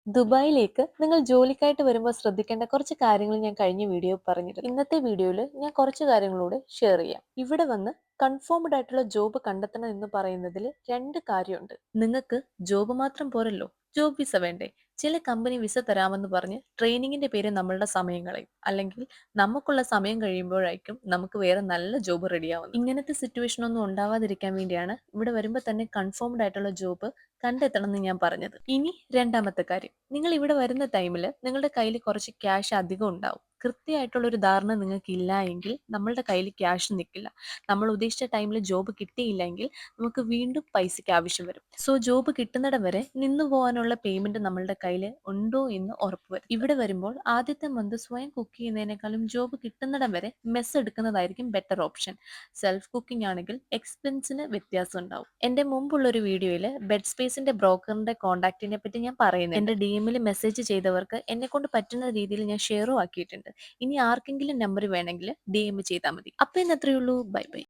ദുബായിലേക്ക് നിങ്ങൾ ജോലിക്കായിട്ട് വരുമ്പോൾ ശ്രദ്ധിക്കേണ്ട കുറച്ച് കാര്യങ്ങൾ ഞാൻ കഴിഞ്ഞ വീഡിയോ പറഞ്ഞിരുന്നു. ഇന്നത്തെ വീഡിയോയിൽ ഞാൻ കുറച്ച് കാര്യങ്ങളൂടെ ഷെയർ ചെയ്യാം. ഇവിടെ വന്ന് കൺഫേംഡ് ആയിട്ടുള്ള ജോബ് കണ്ടെത്തണം എന്ന് പറയുന്നതിൽ രണ്ട് കാര്യമുണ്ട്. നിങ്ങൾക്ക് ജോബ് മാത്രം പോരല്ലോ, ജോബ് വിസ വേണ്ടേ? ചില കമ്പനി വിസ തരാമെന്ന് പറഞ്ഞ് ട്രെയിനിങ്ങിന്റെ പേര് നമ്മളുടെ സമയം കളയും. അല്ലെങ്കിൽ നമുക്കുള്ള സമയം കഴിയുമ്പോഴായിരിക്കും നമുക്ക് വേറെ നല്ല ജോബ് റെഡിയാവുന്നത്. ഇങ്ങനത്തെ സിറ്റുവേഷൻ ഒന്നും ഉണ്ടാവാതിരിക്കാൻ വേണ്ടിയാണ് ഇവിടെ വരുമ്പോൾ തന്നെ കൺഫേംഡ് ആയിട്ടുള്ള ജോബ് കണ്ടെത്തണം എന്ന് ഞാൻ പറഞ്ഞത്. ഇനി രണ്ടാമത്തെ കാര്യം, നിങ്ങൾ ഇവിടെ വരുന്ന ടൈമിൽ നിങ്ങളുടെ കയ്യിൽ കുറച്ച് ക്യാഷ് അധികം ഉണ്ടാവും. കൃത്യമായിട്ടുള്ള ഒരു ധാരണ നിങ്ങൾക്ക് ഇല്ല എങ്കിൽ നമ്മളുടെ കയ്യിൽ ക്യാഷ് നിൽക്കില്ല. നമ്മൾ ഉദ്ദേശിച്ച ടൈമിൽ ജോബ് കിട്ടിയില്ല എങ്കിൽ നമുക്ക് വീണ്ടും പൈസയ്ക്ക് ആവശ്യം വരും. സോ ജോബ് കിട്ടുന്നിടം വരെ നിന്നു പോകാനുള്ള പേയ്മെന്റ് നമ്മളുടെ കയ്യിൽ ഉണ്ടോ എന്ന് ഉറപ്പുവരും. ഇവിടെ വരുമ്പോൾ ആദ്യത്തെ മന്ത് സ്വയം കുക്ക് ചെയ്യുന്നതിനേക്കാളും ജോബ് കിട്ടുന്നിടം വരെ മെസ്സ് എടുക്കുന്നതായിരിക്കും ബെറ്റർ ഓപ്ഷൻ. സെൽഫ് കുക്കിംഗ് ആണെങ്കിൽ എക്സ്പെൻസിന് വ്യത്യാസം ഉണ്ടാവും. എന്റെ മുമ്പുള്ള ഒരു വീഡിയോയിൽ ബെഡ് സ്പേസിന്റെ ബ്രോക്കറിന്റെ കോൺടാക്റ്റിനെ പറ്റി ഞാൻ പറയുന്നുണ്ട്. എന്റെ DM മെസ്സേജ് ചെയ്തവർക്ക് എന്നെ കൊണ്ട് പറ്റുന്ന രീതിയിൽ ഞാൻ ഷെയറും ആക്കിയിട്ടുണ്ട്. ഇനി ആർക്കെങ്കിലും നമ്പർ വേണമെങ്കിൽ DM ചെയ്താൽ മതി. അപ്പൊ ഇന്ന് അത്രയേ ഉള്ളൂ. Bye bye.